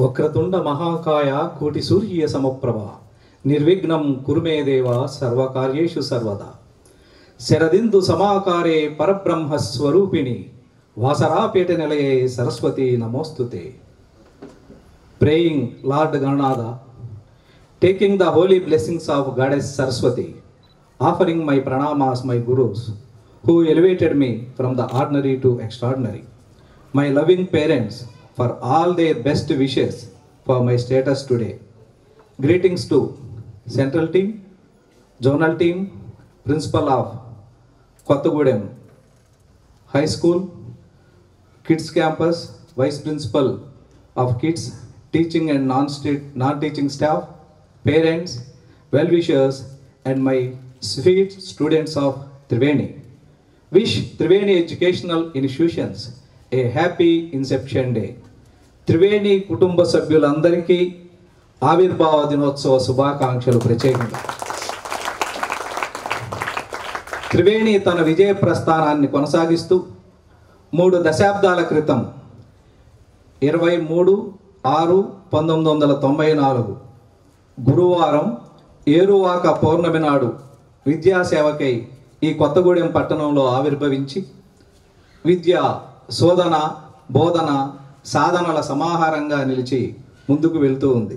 వక్రతుండ మహాకాయ కోటి సూర్య సమప్రభ నిర్విఘ్నం కురుమే దేవ సర్వకార్యేషు సర్వదా శరదిందు సమాకారే పరబ్రహ్మ స్వరూపిణి వాసరాపేట నిలయే సరస్వతి నమోస్తుతే. Praying lord Gananatha, taking the holy blessings of Goddess Saraswati, offering my pranamas my gurus who elevated me from the ordinary to extraordinary, my loving parents for all their best wishes for my status today. Greetings to Central Team, Zonal Team, Principal of Kottagudem High School, Kids Campus, Vice Principal of Kids, Teaching and non-teaching staff, parents, well-wishers, and my sweet students of Triveni. Wish Triveni Educational Institutions a happy Inception Day. Triveni కుటుంబ సభ్యులందరికీ ఆవిర్భావ దినోత్సవ శుభాకాంక్షలు ప్రత్యేకంగా. త్రివేణి తన విజయ ప్రస్థానాన్ని కొనసాగిస్తూ 3 దశాబ్దాల క్రితం 23/6/1994 గురువారం ఏరువాక పౌర్ణమి నాడు విద్యాసేవకై ఈ కొత్తగూడెం పట్టణంలో ఆవిర్భవించి విద్య, శోధన, బోధన, సాధనల సమాహారంగా నిలిచి ముందుకు వెళ్తూ ఉంది.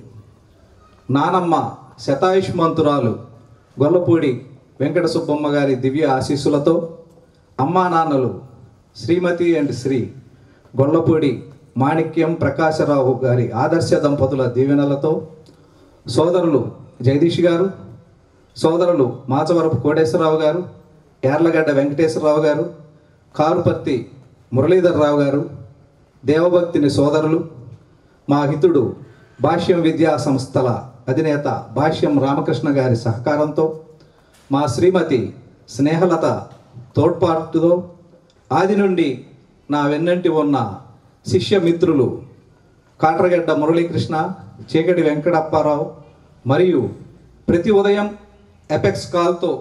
నానమ్మ శతాయుష్మంతురాలు గొల్లపూడి వెంకట సుబ్బమ్మ గారి దివ్య ఆశీస్సులతో, అమ్మా నాన్నలు శ్రీమతి అండ్ శ్రీ గొల్లపూడి మాణిక్యం ప్రకాశరావు గారి ఆదర్శ దంపతుల దీవెనలతో, సోదరులు జగదీష్ గారు, సోదరులు మాచవరపు కోటేశ్వరరావు గారు, యార్లగడ్డ వెంకటేశ్వరరావు గారు, కారుపర్తి మురళీధర్రావు గారు, దేవభక్తిని సోదరులు, మా హితుడు భాష్యం విద్యా సంస్థల అధినేత భాష్యం రామకృష్ణ గారి సహకారంతో, మా శ్రీమతి స్నేహలత తోడ్పాటుతో, ఆది నుండి నా వెన్నంటి ఉన్న శిష్యమిత్రులు కాట్రగడ్డ మురళీకృష్ణ, చీకటి వెంకటప్పారావు మరియు ప్రతి ఉదయం ఎపెక్స్ కాల్తో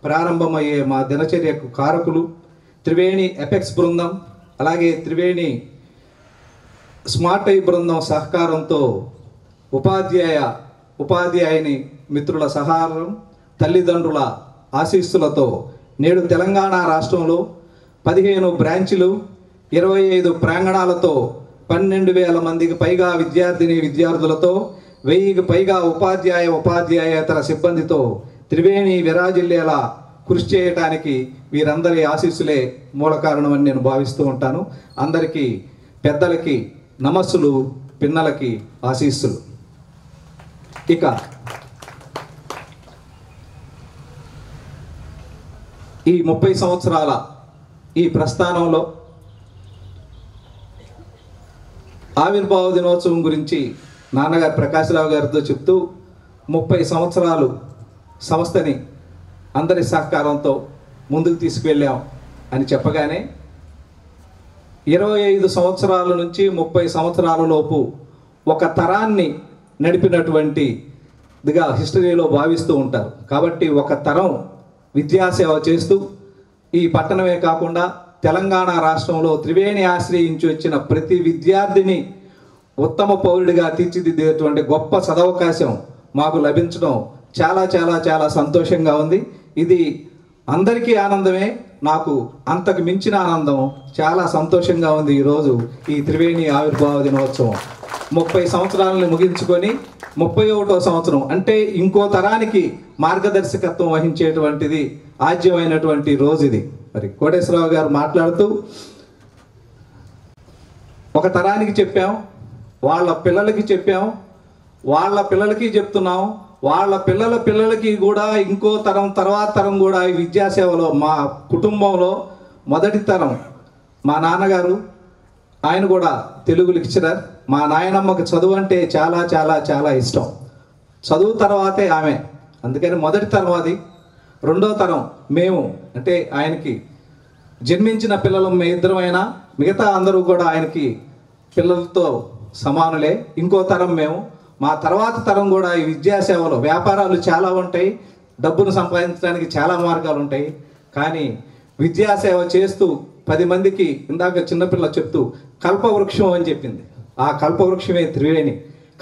ప్రారంభమయ్యే మా దినచర్యకు కారకులు త్రివేణి ఎపెక్స్ బృందం, అలాగే త్రివేణి స్మార్ట్ ఐ బృందం సహకారంతో ఉపాధ్యాయుని మిత్రుల సహారం, తల్లిదండ్రుల ఆశీస్సులతో నేడు తెలంగాణ రాష్ట్రంలో 15 బ్రాంచ్లు, 25 ప్రాంగణాలతో 12,000 మందికి పైగా విద్యార్థులతో 1000కి పైగా ఉపాధ్యాయేతర సిబ్బందితో త్రివేణి విరాజిల్లేలా కృషి చేయటానికి వీరందరి ఆశీస్సులే మూల కారణమని నేను భావిస్తూ ఉంటాను. అందరికీ పెద్దలకి నమస్సులు, పిన్నలకి ఆశీస్సులు. ఇక ఈ 30 సంవత్సరాల ఈ ప్రస్థానంలో ఆవిర్భావ దినోత్సవం గురించి నాన్నగారు ప్రకాశరావు గారితో చెప్తూ 30 సంవత్సరాలు సంస్థని అందరి సహకారంతో ముందుకు తీసుకువెళ్ళాం అని చెప్పగానే 25 సంవత్సరాల నుంచి 30 సంవత్సరాల లోపు ఒక తరాన్ని నడిపినటువంటిదిగా హిస్టరీలో భావిస్తూ ఉంటారు. కాబట్టి ఒక తరం విద్యాసేవ చేస్తూ ఈ పట్టణమే కాకుండా తెలంగాణ రాష్ట్రంలో త్రివేణి ఆశ్రయించి వచ్చిన ప్రతి విద్యార్థిని ఉత్తమ పౌరుడిగా తీర్చిదిద్దేటువంటి గొప్ప సదవకాశం మాకు లభించడం చాలా చాలా చాలా సంతోషంగా ఉంది. ఇది అందరికీ ఆనందమే, నాకు అంతకు మించిన ఆనందం, చాలా సంతోషంగా ఉంది. ఈరోజు ఈ త్రివేణి ఆవిర్భావ దినోత్సవం 30 సంవత్సరాలను ముగించుకొని 31వ సంవత్సరం అంటే ఇంకో తరానికి మార్గదర్శకత్వం వహించేటువంటిది ఆద్యమైనటువంటి రోజు ఇది. మరి కోటేశ్వరరావు గారు మాట్లాడుతూ ఒక తరానికి చెప్పాం, వాళ్ళ పిల్లలకి చెప్పాం, వాళ్ళ పిల్లలకి చెప్తున్నాం, వాళ్ళ పిల్లలకి కూడా ఇంకో తరం తర్వాత తరం కూడా ఈ విద్యాసేవలో మా కుటుంబంలో మొదటి తరం మా నాన్నగారు, ఆయన కూడా తెలుగు లెక్చరర్. మా నాయనమ్మకి చదువు అంటే చాలా చాలా చాలా ఇష్టం. చదువు తర్వాతే ఆమె, అందుకని మొదటి తరం అది. రెండో తరం మేము, అంటే ఆయనకి జన్మించిన పిల్లలు మేము ఇద్దరమైనా మిగతా అందరూ కూడా ఆయనకి పిల్లలతో సమానులే. ఇంకో తరం మేము. మా తర్వాత తరం కూడా ఈ విద్యాసేవలో వ్యాపారాలు చాలా ఉంటాయి, డబ్బును సంపాదించడానికి చాలా మార్గాలు ఉంటాయి, కానీ విద్యాసేవ చేస్తూ 10 మందికి ఇందాక చిన్నపిల్ల చెప్తూ కల్పవృక్షం అని చెప్పింది. ఆ కల్పవృక్షమే త్రివేణి.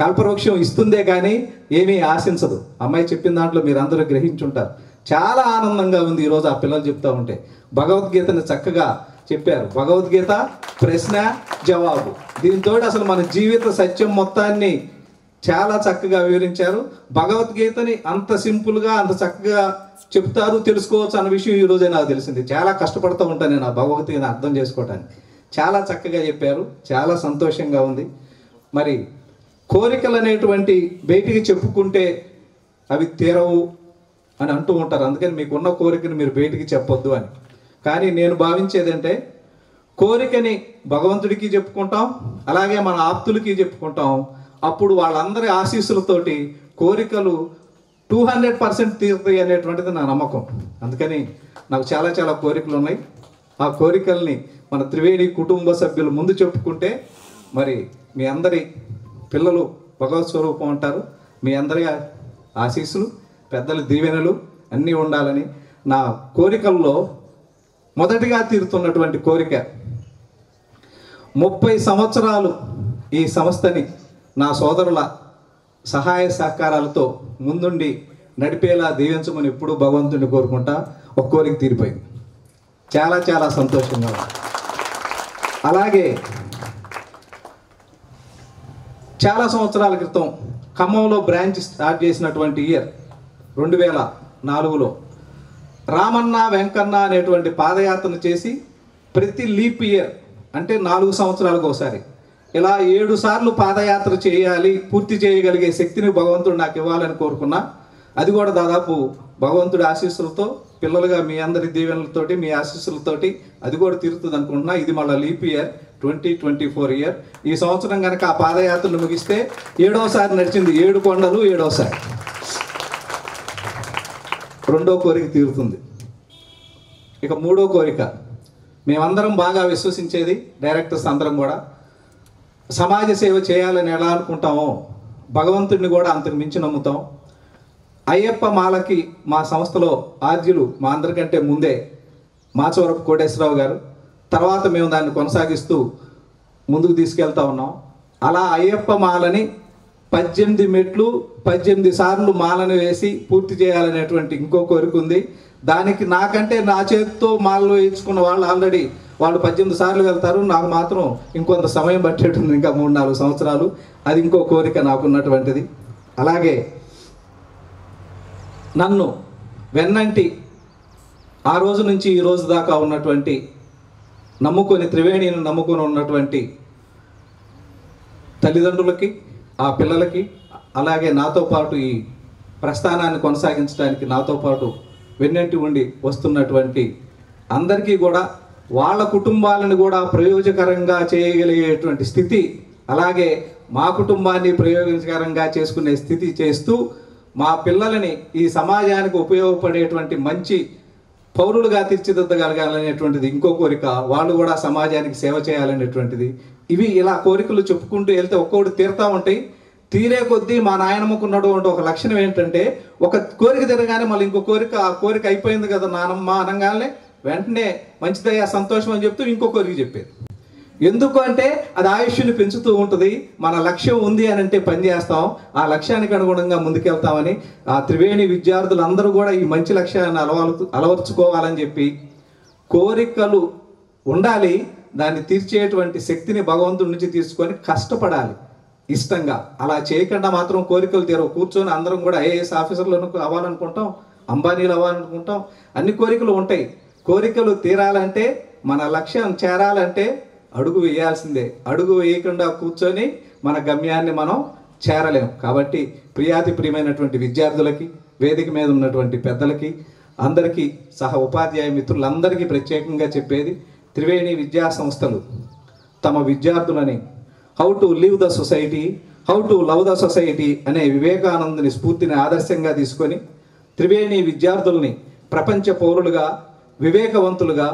కల్పవృక్షం ఇస్తుందే కానీ ఏమీ ఆశించదు. అమ్మాయి చెప్పిన దాంట్లో మీరు అందరూ గ్రహించుంటారు. చాలా ఆనందంగా ఉంది ఈరోజు ఆ పిల్లలు చెప్తూ ఉంటే. భగవద్గీతను చక్కగా చెప్పారు. భగవద్గీత ప్రశ్న జవాబు, దీంతో అసలు మన జీవిత సత్యం మొత్తాన్ని చాలా చక్కగా వివరించారు. భగవద్గీతని అంత సింపుల్గా అంత చక్కగా చెప్తారు, తెలుసుకోవచ్చు అన్న విషయం ఈరోజే నాకు తెలిసింది. చాలా కష్టపడుతూ ఉంటాను నేను ఆ భగవద్గీతను అర్థం చేసుకోవడానికి. చాలా చక్కగా చెప్పారు, చాలా సంతోషంగా ఉంది. మరి కోరికలు అనేటువంటి బయటికి చెప్పుకుంటే అవి తీరవు అని అంటూ ఉంటారు. అందుకని మీకున్న కోరికను మీరు బయటికి చెప్పొద్దు అని. కానీ నేను భావించేది అంటే కోరికని భగవంతుడికి చెప్పుకుంటాం, అలాగే మన ఆప్తులకి చెప్పుకుంటాం. అప్పుడు వాళ్ళందరి ఆశీస్సులతోటి కోరికలు 200% తీరుతాయి అనేటువంటిది నా నమ్మకం. అందుకని నాకు చాలా చాలా కోరికలు ఉన్నాయి. ఆ కోరికల్ని మన త్రివేణి కుటుంబ సభ్యులు ముందు చెప్పుకుంటే మరి మీ అందరి పిల్లలు భగవత్ స్వరూపం అంటారు. మీ అందరి ఆశీస్సులు, పెద్దల దీవెనలు అన్నీ ఉండాలని నా కోరికల్లో మొదటిగా తీరుతున్నటువంటి కోరిక 30 సంవత్సరాలు ఈ సంస్థని నా సోదరుల సహాయ సహకారాలతో ముందుండి నడిపేలా దీవించమని ఎప్పుడూ భగవంతుడిని కోరుకుంటా. ఒక కోరిక తీరిపోయింది. చాలా చాలా సంతోషంగా ఉంది. అలాగే చాలా సంవత్సరాల క్రితం ఖమ్మంలో బ్రాంచ్ స్టార్ట్ చేసినటువంటి ఇయర్ 2004లో రామన్న వెంకన్న అనేటువంటి పాదయాత్రను చేసి ప్రతి లీప్ ఇయర్ అంటే 4 సంవత్సరాలకు ఒకసారి ఇలా 7 సార్లు పాదయాత్ర చేయాలి, పూర్తి చేయగలిగే శక్తిని భగవంతుడు నాకు ఇవ్వాలని కోరుకున్నా. అది కూడా దాదాపు భగవంతుడి ఆశీస్సులతో, పిల్లలుగా మీ అందరి దీవెనలతోటి, మీ ఆశీస్సులతోటి అది కూడా తీరుతుంది అనుకుంటున్నా. ఇది మళ్ళీ లీప్ ఇయర్ 2024 ఇయర్. ఈ సంవత్సరం కనుక ఆ పాదయాత్రను ముగిస్తే 7వసారి నడిచింది. 7 కొండలు 7వసారి. రెండో కోరిక తీరుతుంది. ఇక మూడో కోరిక, మేమందరం బాగా విశ్వసించేది, డైరెక్టర్స్ అందరం కూడా సమాజ సేవ చేయాలని ఎలా అనుకుంటామో భగవంతుడిని కూడా అంతకు మించి నమ్ముతాం. అయ్యప్ప మాలకి మా సంస్థలో ఆద్యులు మా అందరికంటే ముందే మాచవరపు కోటేశ్వరరావు గారు, తర్వాత మేము దాన్ని కొనసాగిస్తూ ముందుకు తీసుకెళ్తా ఉన్నాం. అలా అయ్యప్ప మాలని 18 మెట్లు 18 సార్లు మాలను వేసి పూర్తి చేయాలనేటువంటి ఇంకో కోరిక ఉంది. దానికి నాకంటే నా చేతితో మాలలో వేయించుకున్న వాళ్ళు ఆల్రెడీ వాళ్ళు 18 సార్లు వెళ్తారు. నాకు మాత్రం ఇంకొంత సమయం పట్టేటుంది, ఇంకా 3-4 సంవత్సరాలు. అది ఇంకో కోరిక నాకున్నటువంటిది. అలాగే నన్ను వెన్నంటి ఆ రోజు నుంచి ఈ రోజు దాకా ఉన్నటువంటి త్రివేణిని నమ్ముకొని ఉన్నటువంటి తల్లిదండ్రులకి, ఆ పిల్లలకి, అలాగే నాతో పాటు ఈ ప్రస్థానాన్ని కొనసాగించడానికి నాతో పాటు వెన్నంటి ఉండి వస్తున్నటువంటి అందరికీ కూడా వాళ్ళ కుటుంబాలను కూడా ప్రయోజకరంగా చేయగలిగేటువంటి స్థితి, అలాగే మా కుటుంబాన్ని ప్రయోజనకరంగా చేసుకునే స్థితి చేస్తూ మా పిల్లలని ఈ సమాజానికి ఉపయోగపడేటువంటి మంచి పౌరులుగా తీర్చిదిద్దగలగాలనేటువంటిది ఇంకో కోరిక. వాళ్ళు కూడా సమాజానికి సేవ చేయాలనేటువంటిది. ఇవి ఇలా కోరికలు చెప్పుకుంటూ వెళ్తే ఒక్కొక్కటి తీరుతూ ఉంటాయి. తీరే కొద్దీ మా నాయనమ్మకున్నటువంటి ఒక లక్షణం ఏంటంటే, ఒక కోరిక తిరగానే మళ్ళీ ఇంకో కోరిక, ఆ కోరిక అయిపోయింది కదా నానమ్మ అనగానే వెంటనే మంచిదయ్యా సంతోషం అని చెప్తూ ఇంకో కోరిక చెప్పేది. ఎందుకు అంటే అది ఆయుష్ని పెంచుతూ ఉంటుంది. మన లక్ష్యం ఉంది అని అంటే పని చేస్తాం, ఆ లక్ష్యానికి అనుగుణంగా ముందుకెళ్తామని ఆ త్రివేణి విద్యార్థులందరూ కూడా ఈ మంచి లక్ష్యాన్ని అలవర్చుకోవాలని చెప్పి, కోరికలు ఉండాలి, దాన్ని తీర్చేటువంటి శక్తిని భగవంతుడి నుంచి తీసుకొని కష్టపడాలి ఇష్టంగా. అలా చేయకుండా మాత్రం కోరికలు తీరవు. కూర్చొని అందరం కూడా ఐఏఎస్ ఆఫీసర్లను అవ్వాలనుకుంటాం, అంబానీలు అవ్వాలనుకుంటాం, అన్ని కోరికలు ఉంటాయి. కోరికలు తీరాలంటే, మన లక్ష్యం చేరాలంటే అడుగు వేయాల్సిందే. అడుగు వేయకుండా కూర్చొని మన గమ్యాన్ని మనం చేరలేం. కాబట్టి ప్రియమైనటువంటి విద్యార్థులకి, వేదిక మీద ఉన్నటువంటి పెద్దలకి, అందరికీ, సహ ఉపాధ్యాయ మిత్రులందరికీ ప్రత్యేకంగా చెప్పేది, త్రివేణి విద్యా సంస్థలు తమ విద్యార్థులని how to live the society, how to love the society అనే వివేకానందుని స్ఫూర్తిని ఆదర్శంగా తీసుకొని త్రివేణి విద్యార్థుల్ని ప్రపంచ పౌరులుగా, వివేకవంతులుగా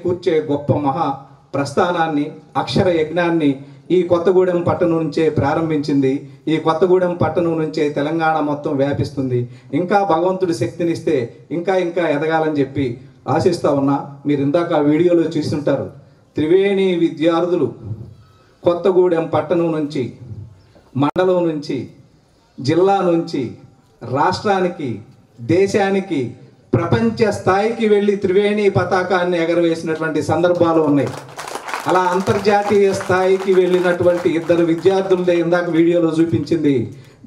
కూర్చే గొప్ప మహా ప్రస్థానాన్ని, అక్షర యజ్ఞాన్ని ఈ కొత్తగూడెం పట్టణం నుంచే ప్రారంభించింది. ఈ కొత్తగూడెం పట్టణం నుంచే తెలంగాణ మొత్తం వ్యాపిస్తుంది. ఇంకా భగవంతుడి శక్తినిస్తే ఇంకా ఇంకా ఎదగాలని చెప్పి ఆశిస్తూ ఉన్నా. మీరు ఇందాక ఆ వీడియోలో చూస్తుంటారు, త్రివేణి విద్యార్థులు కొత్తగూడెం పట్టణం నుంచి మండలం నుంచి, జిల్లా నుంచి, రాష్ట్రానికి, దేశానికి, ప్రపంచ స్థాయికి వెళ్ళి త్రివేణి పతాకాన్ని ఎగరవేసినటువంటి సందర్భాలు ఉన్నాయి. అలా అంతర్జాతీయ స్థాయికి వెళ్ళినటువంటి ఇద్దరు విద్యార్థులదే ఇందాక వీడియోలో చూపించింది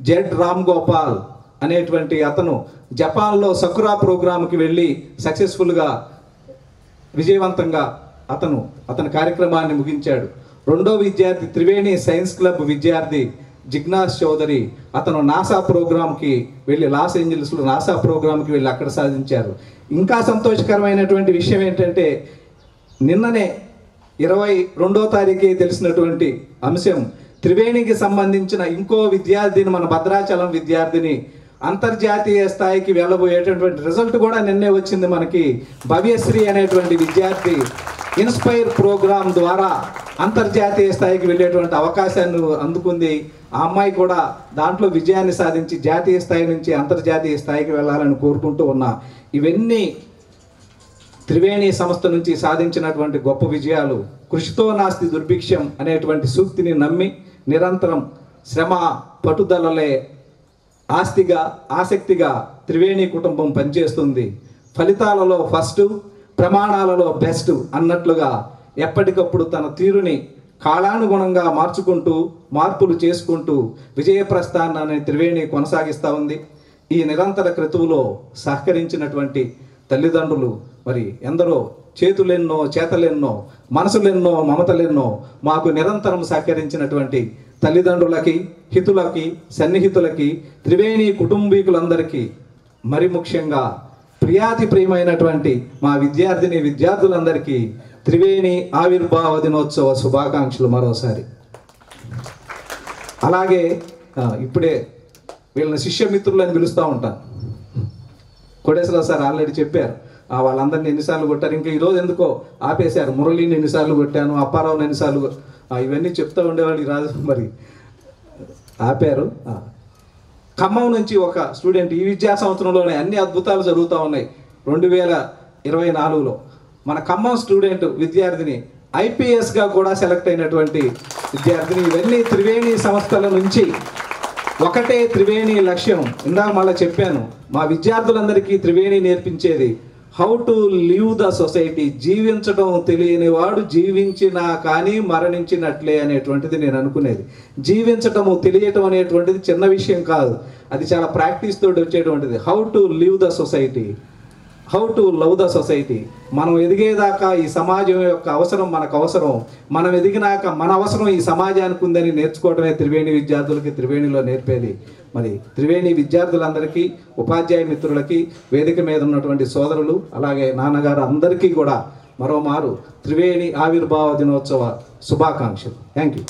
జెడ్ రామ్ గోపాల్ అనేటువంటి అతను జపాన్లో సకురా ప్రోగ్రాంకి వెళ్ళి సక్సెస్ఫుల్గా విజయవంతంగా అతని కార్యక్రమాన్ని ముగించాడు. రెండో విద్యార్థి త్రివేణి సైన్స్ క్లబ్ విద్యార్థి జిగ్నాస్ చౌదరి, అతను నాసా ప్రోగ్రాంకి వెళ్ళి లాస్ ఏంజల్స్లో నాసా ప్రోగ్రాంకి వెళ్ళి అక్కడ సాధించారు. ఇంకా సంతోషకరమైనటువంటి విషయం ఏంటంటే నిన్ననే 22వ తారీఖే తెలిసినటువంటి అంశం, త్రివేణికి సంబంధించిన ఇంకో విద్యార్థిని, మన భద్రాచలం విద్యార్థిని అంతర్జాతీయ స్థాయికి వెళ్ళబోయేటటువంటి రిజల్ట్ కూడా నిన్నే వచ్చింది మనకి. భవ్యశ్రీ అనేటువంటి విద్యార్థి ఇన్స్పైర్ ప్రోగ్రాం ద్వారా అంతర్జాతీయ స్థాయికి వెళ్ళేటువంటి అవకాశాన్ని అందుకుంది. ఆ అమ్మాయి కూడా దాంట్లో విజయాన్ని సాధించి జాతీయ స్థాయి నుంచి అంతర్జాతీయ స్థాయికి వెళ్ళాలని కోరుకుంటూ ఉన్నా. ఇవన్నీ త్రివేణి సంస్థ నుంచి సాధించినటువంటి గొప్ప విజయాలు. కృషితో నాస్తి దుర్భిక్షం అనేటువంటి సూక్తిని నమ్మి నిరంతరం శ్రమ పట్టుదలలే ఆసక్తిగా త్రివేణి కుటుంబం పనిచేస్తుంది. ఫలితాలలో ఫస్ట్, ప్రమాణాలలో బెస్ట్ అన్నట్లుగా ఎప్పటికప్పుడు తన తీరుని కాలానుగుణంగా మార్పులు చేసుకుంటూ విజయ ప్రస్థానాన్ని త్రివేణి కొనసాగిస్తూ ఉంది. ఈ నిరంతర క్రతువులో సహకరించినటువంటి తల్లిదండ్రులు మరి ఎందరో, చేతులెన్నో చేతలెన్నో మనసులెన్నో మమతలెన్నో మాకు నిరంతరం సహకరించినటువంటి తల్లిదండ్రులకి, హితులకి, సన్నిహితులకి, త్రివేణి కుటుంబీకులందరికీ, మరి ముఖ్యంగా ప్రియమైనటువంటి మా విద్యార్థులందరికీ త్రివేణి ఆవిర్భావ దినోత్సవ శుభాకాంక్షలు మరోసారి. అలాగే ఇప్పుడే వీళ్ళని శిష్యమిత్రులని పిలుస్తూ ఉంటాను. కోటేశ్వరరావు సార్ ఆల్రెడీ చెప్పారు వాళ్ళందరినీ ఎన్నిసార్లు కొట్టారు, ఇంకా ఈరోజు ఎందుకో ఆపేశారు. మురళిని ఎన్నిసార్లు కొట్టాను, అప్పారావుని ఎన్నిసార్లు, ఇవన్నీ చెప్తూ ఉండేవాళ్ళు రాజు, మరి ఆపారు. ఖమ్మం నుంచి ఒక స్టూడెంట్, ఈ విద్యా సంవత్సరంలోనే అన్ని అద్భుతాలు జరుగుతూ ఉన్నాయి. 2024లో మన ఖమ్మం స్టూడెంట్ విద్యార్థిని ఐపీఎస్గా కూడా సెలెక్ట్ అయినటువంటి విద్యార్థిని. ఇవన్నీ త్రివేణి సంస్థల నుంచి. ఒకటే త్రివేణి లక్ష్యం, ఇందాక మళ్ళీ చెప్పాను, మా విద్యార్థులందరికీ త్రివేణి నేర్పించేది how to live the society. జీవించడం తెలియని వాడు జీవించినా కానీ మరణించినట్లే అనేటువంటిది నేను అనుకునేది. జీవించటము తెలియటం అనేటువంటిది చిన్న విషయం కాదు, అది చాలా ప్రాక్టీస్ తోటి వచ్చేటువంటిది. How to live the society, how to love the society. మనం ఎదిగేదాకా ఈ సమాజం యొక్క అవసరం మనకు అవసరం, మనం ఎదిగినాక మన అవసరం ఈ సమాజానికి ఉందని నేర్చుకోవడమే త్రివేణి విద్యార్థులకి త్రివేణిలో నేర్పేది. మరి త్రివేణి విద్యార్థులందరికీ, ఉపాధ్యాయ మిత్రులకి, వేదిక మీద ఉన్నటువంటి సోదరులు, అలాగే నాన్నగారు అందరికీ కూడా మరోమారు త్రివేణి ఆవిర్భావ దినోత్సవ శుభాకాంక్షలు. Thank you.